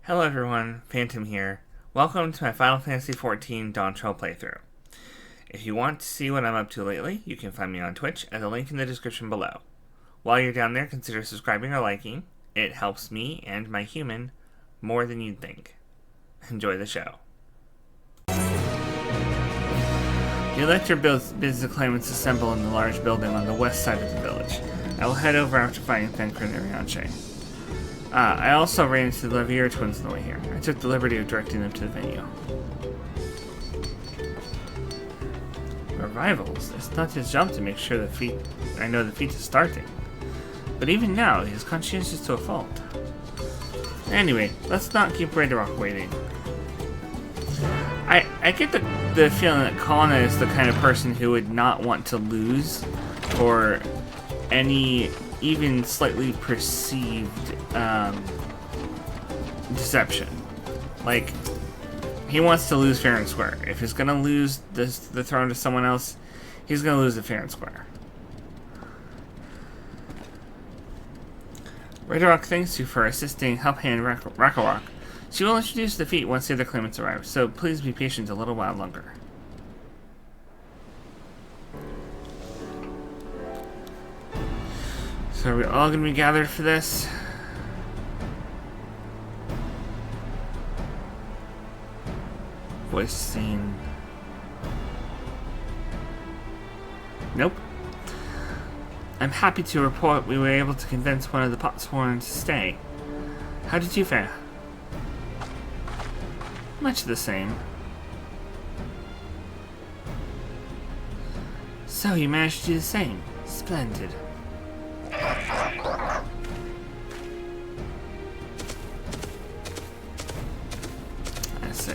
Hello everyone, Phantom here. Welcome to my Final Fantasy XIV Dawntrail playthrough. If you want to see what I'm up to lately, you can find me on Twitch at the link in the description below. While you're down there, consider subscribing or liking. It helps me and my human more than you'd think. Enjoy the show. You let your business claimants assemble in the large building on the west side of the village. I will head over after finding Thancred and Rianche. I also ran into the Levier twins on the way here. I took the liberty of directing them to the venue. Rivals. It's not his job to make sure the feat is starting. But even now, he is conscientious to a fault. Anyway, let's not keep Ragnarok waiting. I get the feeling that Kana is the kind of person who would not want to lose for any even slightly perceived deception. Like, he wants to lose fair and square. If he's gonna lose the throne to someone else, he's gonna lose it fair and square. Ragnarok thanks you for assisting Helphand Ragnarok. She will introduce the feat once the other claimants arrive, so please be patient a little while longer. So are we all gonna be gathered for this? Voice scene. Nope. I'm happy to report we were able to convince one of the Potsworn to stay. How did you fare? Much the same. So you managed to do the same. Splendid. I see.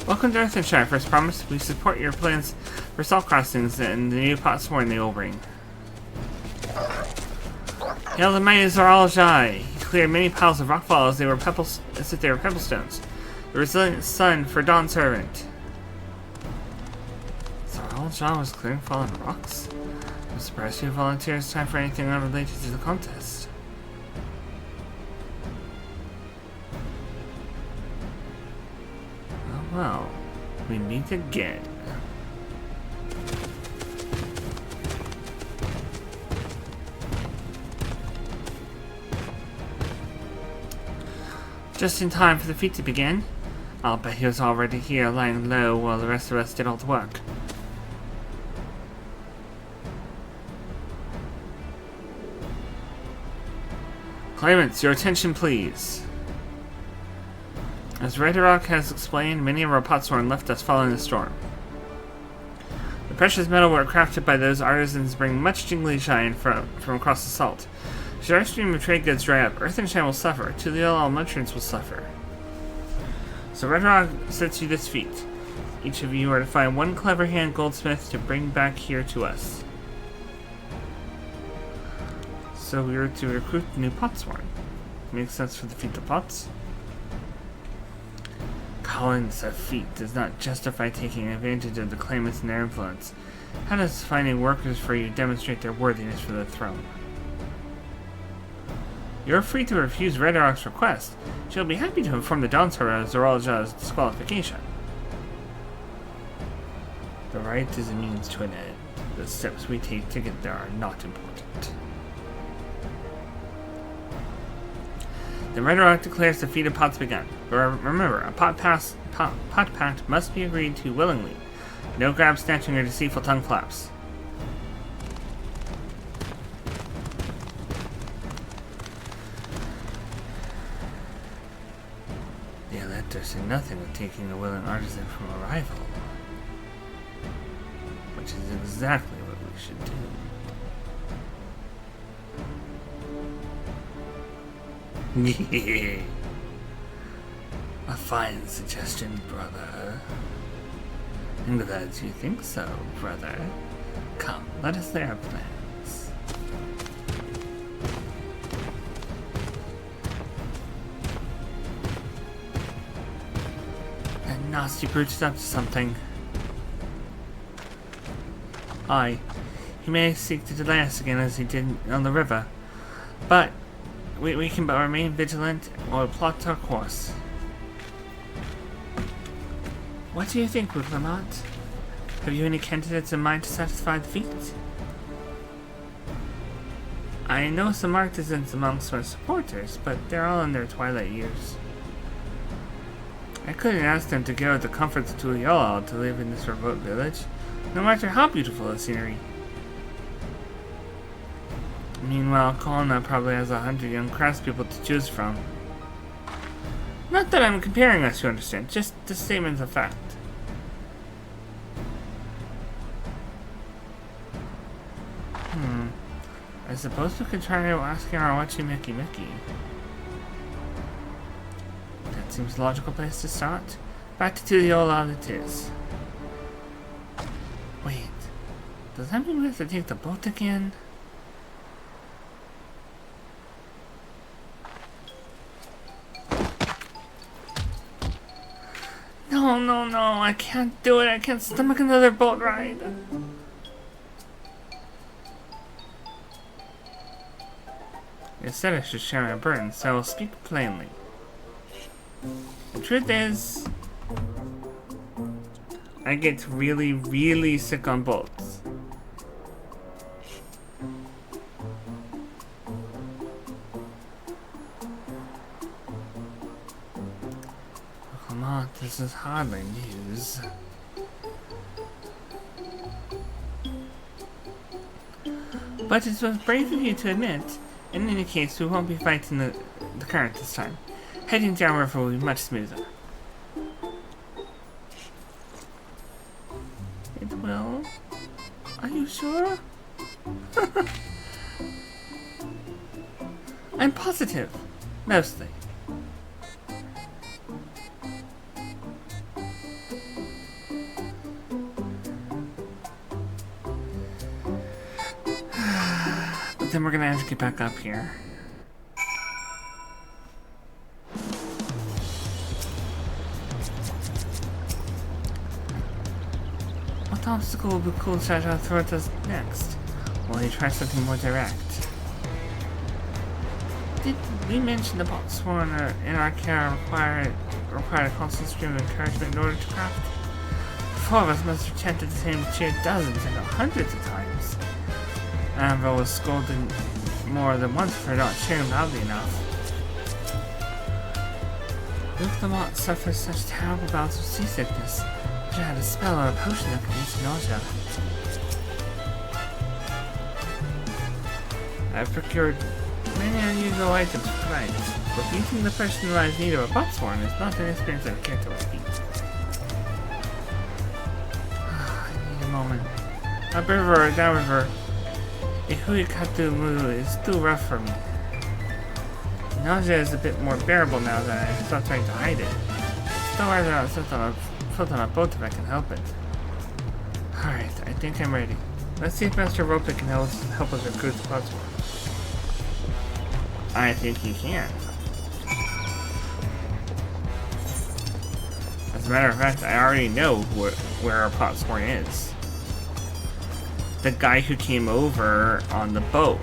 Welcome to Earthenshire. First promise, we support your plans for salt crossings and the new Potsworn they will bring. Hail the mighty Zoralja! He cleared many piles of rockfall as if they were pebble stones. The resilient sun for Dawn Servant. Zoralja was clearing fallen rocks? I'm surprised you volunteered this time for anything unrelated to the contest. Oh well, we meet again. Just in time for the feat to begin. I'll bet he was already here lying low while the rest of us did all the work. Claimants, your attention please. As Ragnarok has explained, many of our Potsworn left us following the storm. The precious metal were crafted by those artisans bring much jingly shine from across the salt. Should our stream of trade goods dry up, Earthenshire will suffer, Tuliel merchants will suffer. So Ragnarok sets you this feat. Each of you are to find one clever hand goldsmith to bring back here to us. So we are to recruit the new Potsworn. Makes sense for the feat of Pots. Collins, a feat does not justify taking advantage of the claimants and their influence. How does finding workers for you demonstrate their worthiness for the throne? You're free to refuse Ragnarok's request. She'll be happy to inform the Dawntrail of Zoralja's disqualification. The right is a means to an end. The steps we take to get there are not important. The Ragnarok declares the feat of Pots begun. But remember, a pot pact must be agreed to willingly. No grab snatching or deceitful tongue flaps. The Elector said nothing of taking a willing artisan from a rival. Which is exactly what we should do. A fine suggestion, brother. I'm glad you think so, brother. Come, let us lay our plans. That nasty brute is up to something. Aye, he may seek to delay us again as he did on the river, but We can but remain vigilant or plot our course. What do you think, Lamont? Have you any candidates in mind to satisfy the feat? I know some artisans amongst my supporters, but they're all in their twilight years. I couldn't ask them to give up the comforts of Tuliyola to live in this remote village, no matter how beautiful the scenery. Meanwhile, Kolna probably has 100 young craftspeople to choose from. Not that I'm comparing us, you understand, just the statements of fact. I suppose we could try asking our Wachimeki Miki. That seems a logical place to start. Back to Tuliyola it is. Wait, does that mean we have to take the boat again? No, I can't do it. I can't stomach another boat ride. Instead, I should share my burden, so I will speak plainly. The truth is, I get really, really sick on boats. Come on, this is hardly news. But it was brave of you to admit. In any case, we won't be fighting the current this time. Heading downriver will be much smoother. It will? Are you sure? I'm positive. Mostly. Then we're gonna have to get back up here. What obstacle will be cool to throw at us next? Will he try something more direct? Did we mention the bot sworn in our care required a constant stream of encouragement in order to craft? The four of us must have chanted the same cheer dozens, if not hundreds of times. Anvil was scolded more than once for not cheering loudly enough. Luke Lamont suffers such terrible bouts of seasickness. I should have had a spell or a potion that could reduce nausea. I've procured many unusual items for tonight, but meeting the person who has need of a botsworn is not an experience I care to repeat. I need a moment. Upriver or downriver, a Huikatu Mu is too rough for me. Nausea is a bit more bearable now that I stopped trying to hide it. Still rather not float on a boat if I can help it. Alright, I think I'm ready. Let's see if Master Rope can help us recruit the botsworn. I think he can. As a matter of fact, I already know where our botsworn is. The guy who came over on the boat.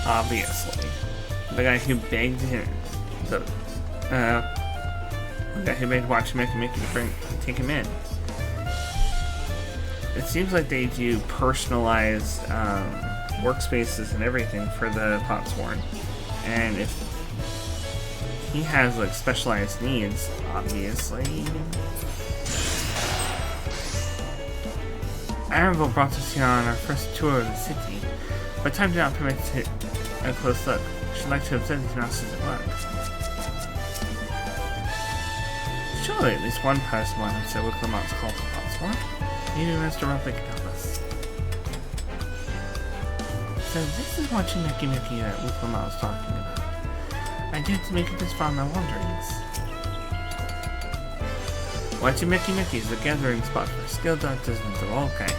Obviously. The guy who begged him. The guy who begged Wachimeki to take him in. It seems like they do personalized workspaces and everything for the botsworn. And if he has like specialized needs, obviously. Aranville brought us here on our first tour of the city, but time did not permit a close look. She'd like to observe these masters at work. Surely at least one person will answer what Lamont's called to botsworn. Maybe Master Ruffley can help us. So this is what Wachimeki that Lamont was talking about. I did to make it this far in my wanderings. Wachimeki is a gathering spot for skilled artisans of all kinds.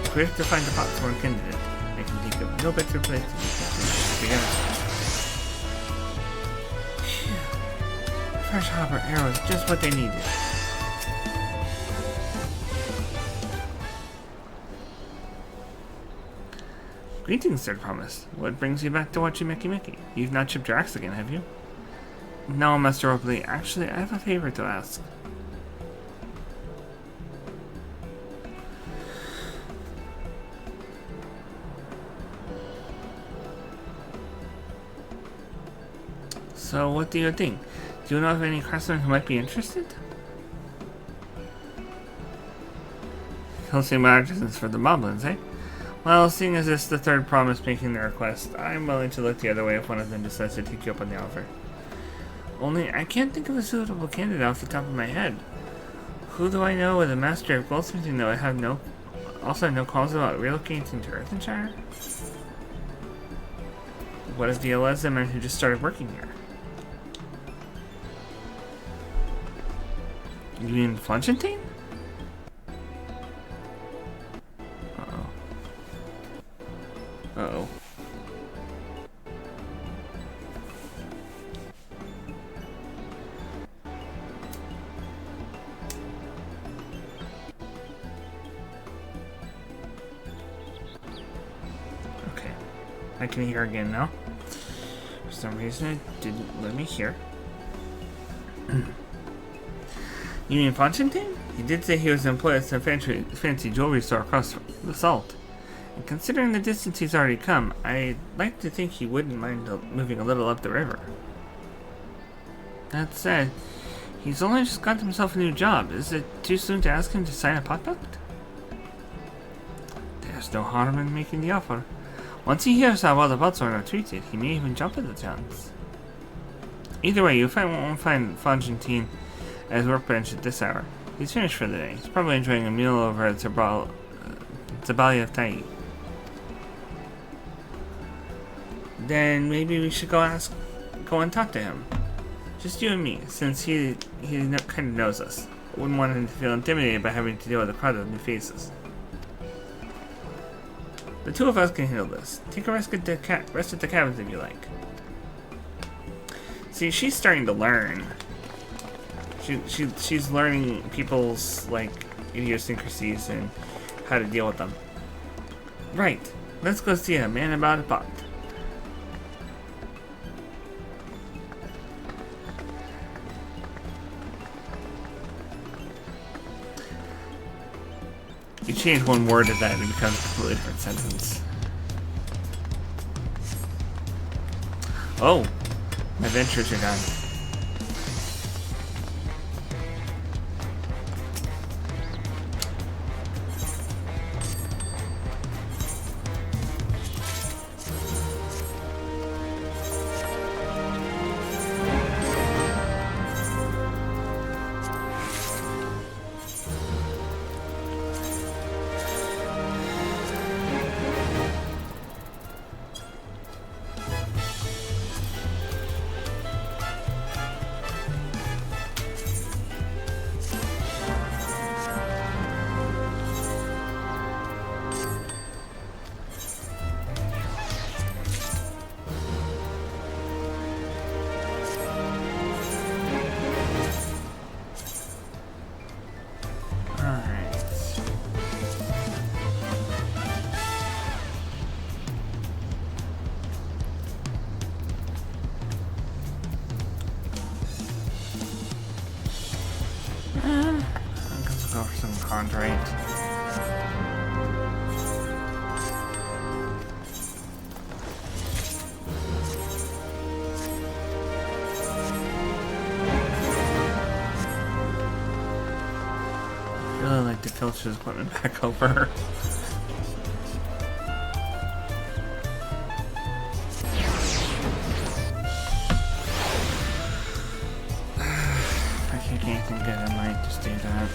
If we have to find a botsworn candidate, I can think of no better place to begin. Fresh harbor air was just what they needed. Greetings, third promise. What brings you back to watching Mickey Mickey? You've not chipped your axe again, have you? No, Master Oakley. Actually, I have a favor to ask. So, what do you think? Do you know of any craftsmen who might be interested? Hosting my artisans for the moblins, eh? Well, seeing as it's the third promise making the request, I'm willing to look the other way if one of them decides to take you up on the offer. Only, I can't think of a suitable candidate off the top of my head. Who do I know with a master of goldsmithing though I have also have no calls about relocating to Earthenshire? What if the Elizabeth who just started working here? You mean Flunchentine? Uh-oh. Okay. I can hear again now. For some reason it didn't let me hear. You mean Fontaine? He did say he was employed at some fancy jewelry store across the salt. And considering the distance he's already come, I'd like to think he wouldn't mind moving a little up the river. That said, he's only just got himself a new job. Is it too soon to ask him to sign a contract? There's no harm in making the offer. Once he hears how well the Buttshorn are treated, he may even jump at the chance. Either way, you won't find Fontaine at his workbench at this hour. He's finished for the day. He's probably enjoying a meal over at Tabali of Tai. Then maybe we should go and talk to him. Just you and me, since he kind of knows us. Wouldn't want him to feel intimidated by having to deal with a crowd of new faces. The two of us can handle this. Take a rest at the cabins if you like. See, she's starting to learn. She's learning people's idiosyncrasies and how to deal with them. Right. Let's go see a man about a pot. You change one word of that and it becomes a completely different sentence. Oh, my ventures are done. Right. I really like the filter's equipment back over. If I can't get anything good, I might just do that.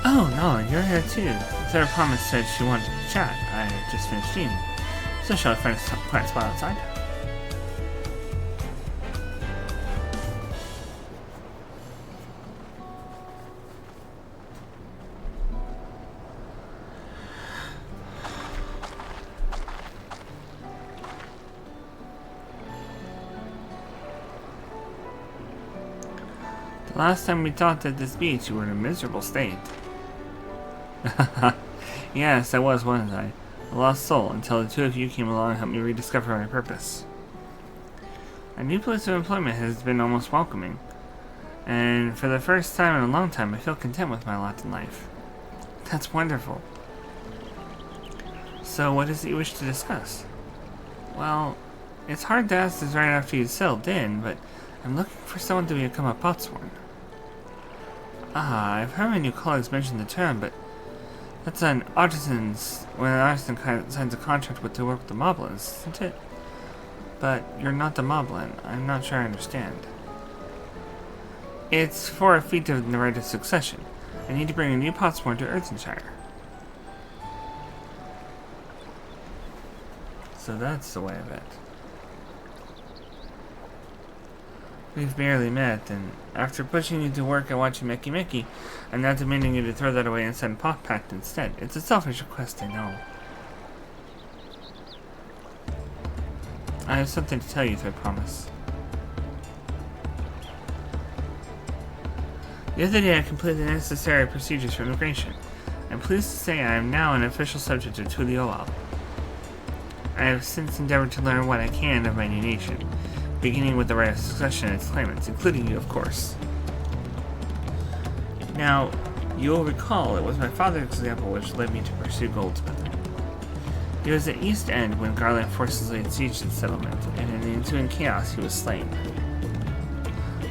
Oh no, you're here too. Sarah promised said she wanted to chat. I just finished eating. So shall I find a quiet spot outside? Last time we talked at this beach, you were in a miserable state. Yes, I was, wasn't I? A lost soul, until the two of you came along and helped me rediscover my purpose. A new place of employment has been almost welcoming, and for the first time in a long time, I feel content with my lot in life. That's wonderful. So, what is it you wish to discuss? Well, it's hard to ask this right after you've settled in, but I'm looking for someone to become a potsworn. I've heard my new colleagues mention the term, but that's when an artisan signs a contract to work with the moblins, isn't it? But you're not the moblin. I'm not sure I understand. It's for a feat of the right of succession. I need to bring a new potsworn to Earthenshire. So that's the way of it. We've barely met, and after pushing you to work at Wachimeki, I'm now demanding you to throw that away and send Pot Pact instead. It's a selfish request, I know. I have something to tell you, I promise. The other day I completed the necessary procedures for immigration. I'm pleased to say I am now an official subject of Tuliolal. I have since endeavored to learn what I can of my new nation, beginning with the right of succession and its claimants, including you, of course. Now, you'll recall it was my father's example which led me to pursue goldsmithing. He was at East End when Garland forces laid siege to the settlement, and in the ensuing chaos he was slain.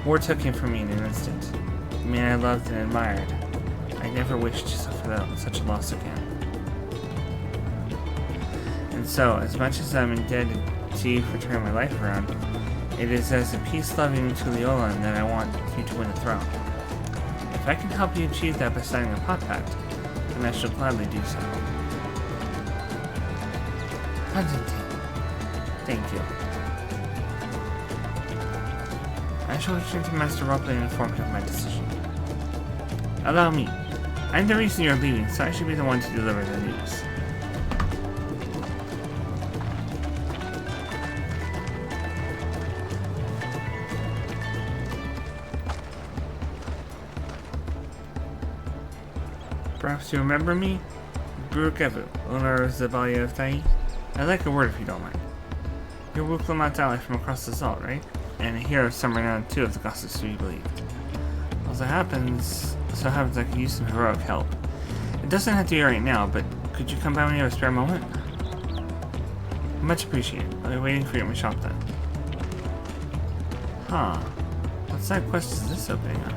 War took him from me in an instant. The man I loved and admired. I never wished to suffer such a loss again. And so, as much as I'm indebted to you for turning my life around, it is as a peace-loving Tuliolan that I want you to win the throne. If I can help you achieve that by signing a Pot Pact, then I shall gladly do so. Huntington, thank you. I shall return to Master Ropley and inform him of my decision. Allow me. I'm the reason you're leaving, so I should be the one to deliver the news. Perhaps you remember me? Burukevu, owner of Zabalia of Tai. I'd like a word if you don't mind. You're Wuklamat's ally from across the salt, right? And a hero of some renown too, if the gossips to be believed. Well, so happens I could use some heroic help. It doesn't have to be right now, but could you come by when you have a spare moment? Much appreciated. I'll be waiting for you at my shop then. Huh. What side quest is this opening up?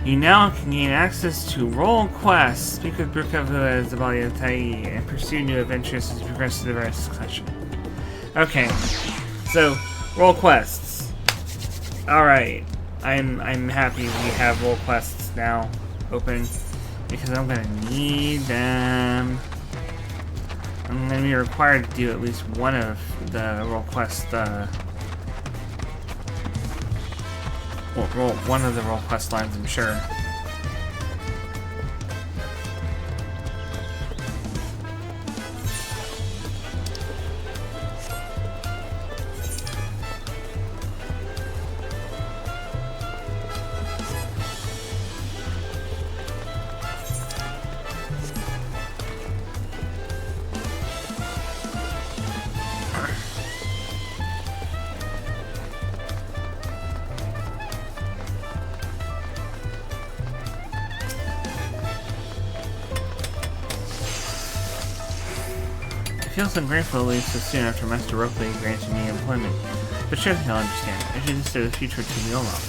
You now can gain access to role quests, speak with Burukevu as the Zabalia of Tai, and pursue new adventures as you progress through the right succession. Okay, so role quests. Alright, I'm happy we have role quests now open, because I'm gonna need them. I'm gonna be required to do at least one of the role quests, one of the role quest lines, I'm sure. I feel so grateful to leave so soon after Master Ropley granted me employment, but surely he'll understand. I should consider the future to Miola.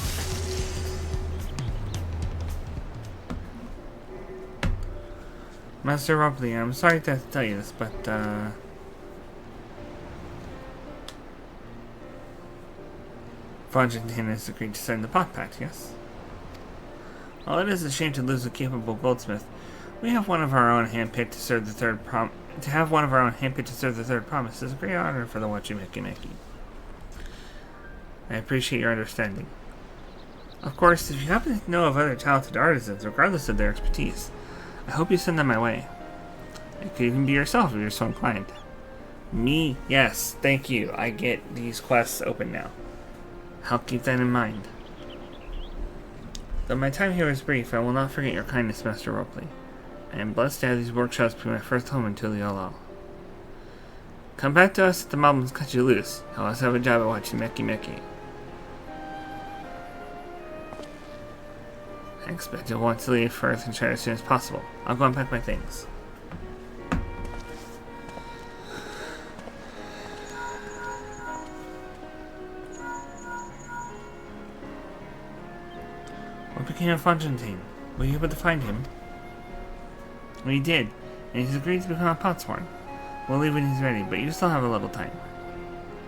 Master Ropley, I'm sorry to have to tell you this, but Fongentin has agreed to sign the Pot Pact, yes? While it is a shame to lose a capable goldsmith, we have one of our own handpicked to serve the third promise is a great honor for the Wachimeki. I appreciate your understanding. Of course, if you happen to know of other talented artisans, regardless of their expertise, I hope you send them my way. It could even be yourself if you're so inclined. Me? Yes, thank you. I get these quests open now. I'll keep that in mind. Though my time here is brief, I will not forget your kindness, Master Ropley. I am blessed to have these workshops be my first home in Tuliolal. Come back to us if the moblins cut you loose. I'll also have a job at watching Meki Meki. I expect you'll want to leave for Earth and Shire as soon as possible. I'll go and pack my things. What became of Fontaine? Were you able to find him? We did, and he's agreed to become a potsworn. We'll leave when he's ready, but you still have a little time.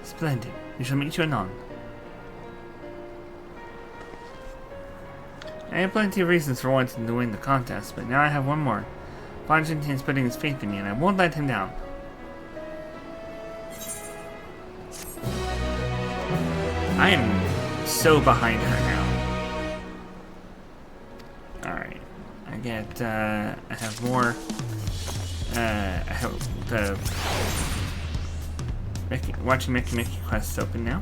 Splendid. We shall meet you anon. I had plenty of reasons for wanting to win the contest, but now I have one more. Fontaine is putting his faith in me, and I won't let him down. I am so behind her now. Alright. I have more, I have the watching Meki Meki quests open now.